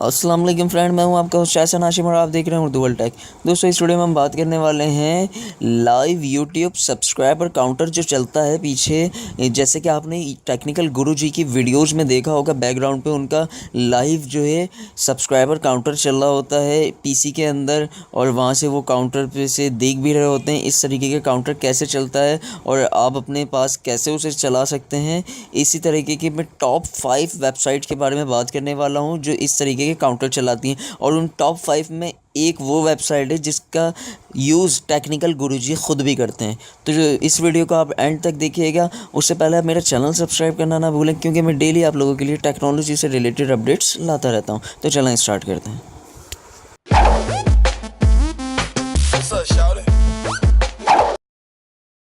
अस्सलाम वालेकुम फ्रेंड, मैं हूं आपका होस्ट शासन हाशिम और आप देख रहे हैं उर्दू वर्ल्ड टेक। दोस्तों, इस वीडियो में हम बात करने वाले हैं लाइव यूट्यूब सब्सक्राइबर काउंटर जो चलता है पीछे। जैसे कि आपने टेक्निकल गुरु जी की वीडियोस में देखा होगा, बैकग्राउंड पे उनका लाइव जो है सब्सक्राइबर काउंटर चल रहा होता है पीसी के अंदर, और वहाँ से वो काउंटर पे से देख भी रहे होते हैं इस तरीके के काउंटर कैसे चलता है और आप अपने पास कैसे उसे चला सकते हैं। इसी तरीके की मैं टॉप 5 वेबसाइट के बारे में बात करने वाला हूँ जो इस तरीके के काउंटर चलाती हैं, और उन टॉप 5 में एक वो वेबसाइट है जिसका यूज़ टेक्निकल गुरुजी ख़ुद भी करते हैं। तो जो इस वीडियो को आप एंड तक देखिएगा। उससे पहले आप मेरा चैनल सब्सक्राइब करना ना भूलें, क्योंकि मैं डेली आप लोगों के लिए टेक्नोलॉजी से रिलेटेड अपडेट्स लाता रहता हूँ। तो चलें स्टार्ट करते हैं।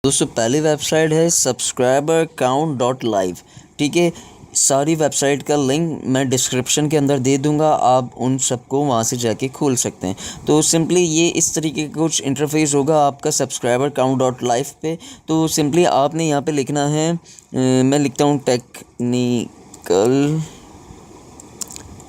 दोस्तों, पहली वेबसाइट है subscribercount.live। ठीक है, सारी वेबसाइट का लिंक मैं डिस्क्रिप्शन के अंदर दे दूंगा, आप उन सबको वहाँ से जाके खोल सकते हैं। तो सिंपली ये इस तरीके का कुछ इंटरफेस होगा आपका subscribercount.live पे। तो सिंपली आपने यहाँ पे लिखना है, मैं लिखता हूँ टेक्निकल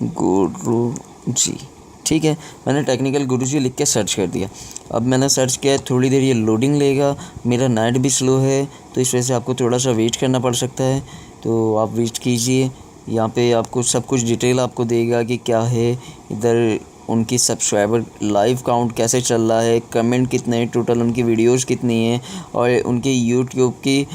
गुरुजी। ठीक है, मैंने टेक्निकल गुरुजी लिख के सर्च कर दिया। अब मैंने सर्च किया, थोड़ी देर ये लोडिंग लेगा। मेरा नेट भी स्लो है तो इस वजह से आपको थोड़ा सा वेट करना पड़ सकता है, तो आप वेट कीजिए। यहाँ पे आपको सब कुछ डिटेल आपको देगा कि क्या है इधर, उनकी सब्सक्राइबर लाइव काउंट कैसे चल रहा है, कमेंट कितने हैं, टोटल उनकी वीडियोस कितनी हैं, और उनके यूट्यूब की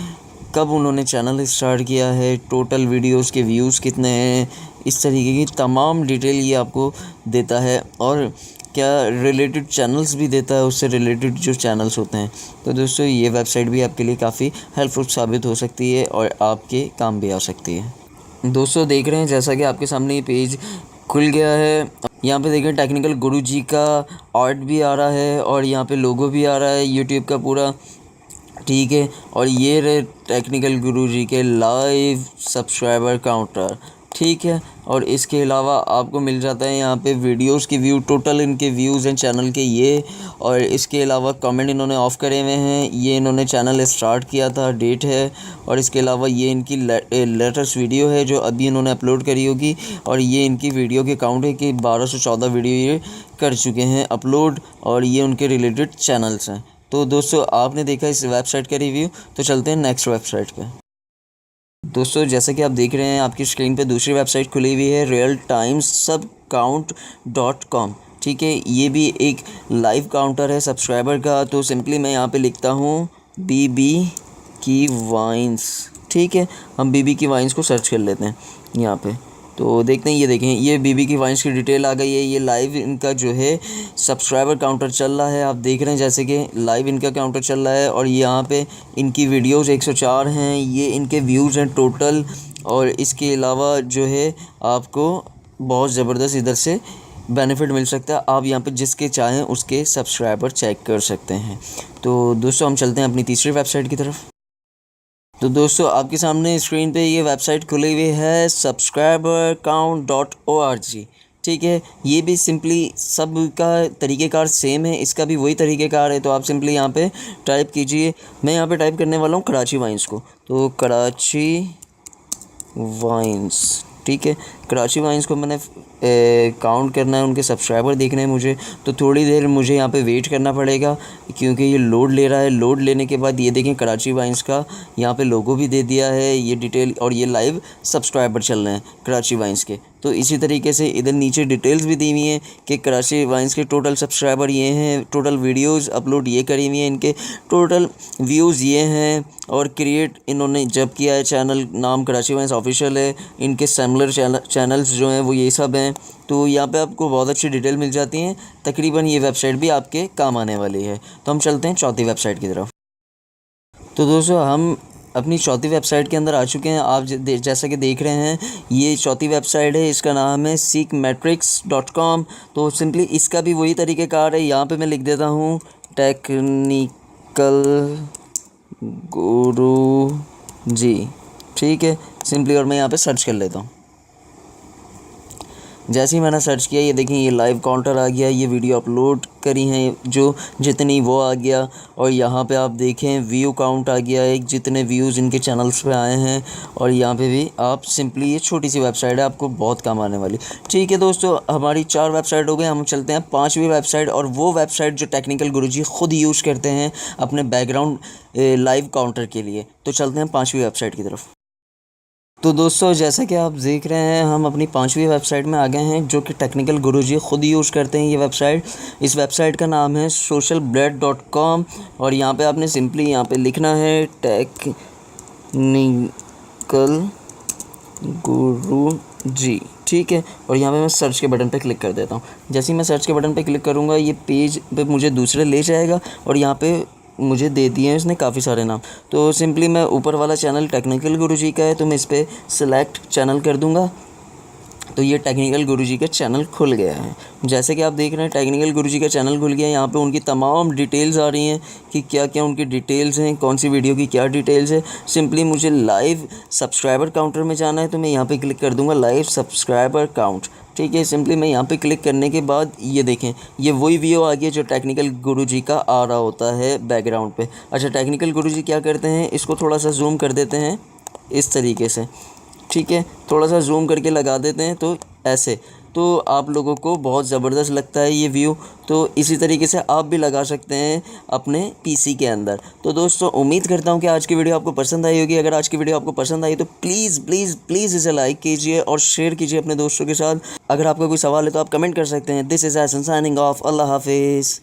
कब उन्होंने चैनल स्टार्ट किया है, टोटल वीडियोस के व्यूज़ कितने हैं। इस तरीके की तमाम डिटेल ये आपको देता है, और क्या रिलेटेड चैनल्स भी देता है, उससे रिलेटेड जो चैनल्स होते हैं। तो दोस्तों, ये वेबसाइट भी आपके लिए काफ़ी हेल्पफुल साबित हो सकती है और आपके काम भी आ सकती है। दोस्तों, देख रहे हैं जैसा कि आपके सामने ये पेज खुल गया है। यहाँ पे देखें टेक्निकल गुरुजी का आर्ट भी आ रहा है और यहाँ पे लोगो भी आ रहा है यूट्यूब का पूरा। ठीक है, और ये रहे टेक्निकल गुरुजी के लाइव सब्सक्राइबर काउंटर। ठीक है, और इसके अलावा आपको मिल जाता है यहाँ पे वीडियोस की व्यू, टोटल इनके व्यूज़ हैं चैनल के ये, और इसके अलावा कमेंट इन्होंने ऑफ़ करे हुए हैं। ये इन्होंने चैनल स्टार्ट किया था, डेट है, और इसके अलावा ये इनकी लेटेस्ट वीडियो है जो अभी इन्होंने अपलोड करी होगी, और ये इनकी वीडियो के काउंट है कि 1214 वीडियो ये कर चुके हैं अपलोड, और ये उनके रिलेटेड चैनल्स हैं। तो दोस्तों, आपने देखा इस वेबसाइट का रिव्यू, तो चलते हैं नेक्स्ट वेबसाइट पे। दोस्तों, जैसे कि आप देख रहे हैं आपकी स्क्रीन पे दूसरी वेबसाइट खुली हुई है, realtimesubcount.com। ठीक है, ये भी एक लाइव काउंटर है सब्सक्राइबर का। तो सिंपली मैं यहाँ पे लिखता हूँ बीबी की वाइन्स। ठीक है, हम बीबी की वाइन्स को सर्च कर लेते हैं यहाँ पे, तो देखते हैं। ये देखें, ये बीबी की वाइन्स की डिटेल आ गई है। ये लाइव इनका जो है सब्सक्राइबर काउंटर चल रहा है, आप देख रहे हैं जैसे कि लाइव इनका काउंटर चल रहा है, और यहाँ पे इनकी वीडियोस 104 हैं, ये इनके व्यूज़ हैं टोटल। और इसके अलावा जो है आपको बहुत ज़बरदस्त इधर से बेनिफिट मिल सकता है। आप यहाँ पे जिसके चाहें उसके सब्सक्राइबर चेक कर सकते हैं। तो दोस्तों, हम चलते हैं अपनी तीसरी वेबसाइट की तरफ। तो दोस्तों, आपके सामने स्क्रीन पे ये वेबसाइट खुली हुई है subscribercount.org। ठीक है, ये भी सिंपली सब का तरीक़ेकार सेम है, इसका भी वही तरीक़ेकार है। तो आप सिंपली यहाँ पे टाइप कीजिए, मैं यहाँ पे टाइप करने वाला हूँ कराची वाइन्स को, तो कराची वाइन्स। ठीक है, कराची वाइन्स को मैंने काउंट करना है, उनके सब्सक्राइबर देखने हैं मुझे, तो थोड़ी देर मुझे यहाँ पे वेट करना पड़ेगा क्योंकि ये लोड ले रहा है। लोड लेने के बाद ये देखें कराची वाइन्स का यहाँ पे लोगो भी दे दिया है, ये डिटेल, और ये लाइव सब्सक्राइबर चल रहे हैं कराची वाइन्स के। तो इसी तरीके से इधर नीचे डिटेल्स भी दी हुई हैं कि कराची वाइन्स के टोटल सब्सक्राइबर ये हैं, टोटल वीडियोज़ अपलोड ये करी हुई हैं, इनके टोटल व्यूज़ ये हैं, और क्रिएट इन्होंने जब किया है चैनल, नाम कराची वाइन्स ऑफिशियल है, इनके सिमिलर चैनल्स जो हैं वो ये सब हैं। तो यहाँ पे आपको बहुत अच्छी डिटेल मिल जाती हैं। तकरीबन ये वेबसाइट भी आपके काम आने वाली है। तो हम चलते हैं चौथी वेबसाइट की तरफ। तो दोस्तों, हम अपनी चौथी वेबसाइट के अंदर आ चुके हैं। आप जैसा कि देख रहे हैं, ये चौथी वेबसाइट है, इसका नाम है seekmetrics.com। तो सिंपली इसका भी वही तरीक़ेकार है। यहाँ पे मैं लिख देता हूँ टेक्निकल गुरुजी। ठीक है, सिंपली, और मैं यहाँ पे सर्च कर लेता हूँ। जैसे ही मैंने सर्च किया ये देखें ये लाइव काउंटर आ गया, ये वीडियो अपलोड करी हैं जो जितनी वो आ गया, और यहाँ पे आप देखें व्यू काउंट आ गया एक, जितने व्यूज़ इनके चैनल्स पे आए हैं। और यहाँ पे भी आप सिंपली, ये छोटी सी वेबसाइट है आपको बहुत काम आने वाली। ठीक है दोस्तों, हमारी 4 वेबसाइट हो गई, हम चलते हैं 5वीं वेबसाइट, और वो वेबसाइट जो टेक्निकल गुरुजी ख़ुद यूज़ करते हैं अपने बैकग्राउंड लाइव काउंटर के लिए। तो चलते हैं 5वीं वेबसाइट की तरफ। तो दोस्तों जैसा कि आप देख रहे हैं हम अपनी 5वीं वेबसाइट में आ गए हैं, जो कि टेक्निकल गुरुजी ख़ुद यूज़ करते हैं ये वेबसाइट। इस वेबसाइट का नाम है socialblade.com, और यहाँ पे आपने सिंपली यहाँ पे लिखना है टेक्निकल गुरुजी, ठीक है। और यहाँ पे मैं सर्च के बटन पे क्लिक कर देता हूँ। जैसे ही मैं सर्च के बटन पे क्लिक करूँगा ये पेज पे मुझे दूसरे ले जाएगा, और यहाँ पे मुझे दे दिए हैं इसने काफ़ी सारे नाम। तो सिंपली मैं ऊपर वाला चैनल टेक्निकल गुरुजी का है, तो मैं इस पर सिलेक्ट चैनल कर दूँगा, तो ये टेक्निकल गुरुजी का चैनल खुल गया है। जैसे कि आप देख रहे हैं टेक्निकल गुरुजी का चैनल खुल गया है। यहाँ पे उनकी तमाम डिटेल्स आ रही हैं कि क्या क्या उनकी डिटेल्स हैं, कौन सी वीडियो की क्या डिटेल्स है। सिंपली मुझे लाइव सब्सक्राइबर काउंटर में जाना है, तो मैं यहाँ पे क्लिक कर दूँगा लाइव सब्सक्राइबर काउंट, ठीक है। सिंपली मैं यहाँ पे क्लिक करने के बाद ये देखें ये वही वीडियो आ गया जो टेक्निकल गुरुजी का आ रहा होता है बैकग्राउंड पे। अच्छा, टेक्निकल गुरुजी क्या करते हैं, इसको थोड़ा सा जूम कर देते हैं इस तरीके से, ठीक है, थोड़ा सा जूम करके लगा देते हैं, तो ऐसे, तो आप लोगों को बहुत ज़बरदस्त लगता है ये व्यू। तो इसी तरीके से आप भी लगा सकते हैं अपने पीसी के अंदर। तो दोस्तों उम्मीद करता हूँ कि आज की वीडियो आपको पसंद आई होगी। अगर आज की वीडियो आपको पसंद आई तो प्लीज़ प्लीज़ प्लीज़ इसे लाइक कीजिए और शेयर कीजिए अपने दोस्तों के साथ। अगर आपका कोई सवाल है तो आप कमेंट कर सकते हैं। This is Ehsan signing off. अल्लाह हाफिज़।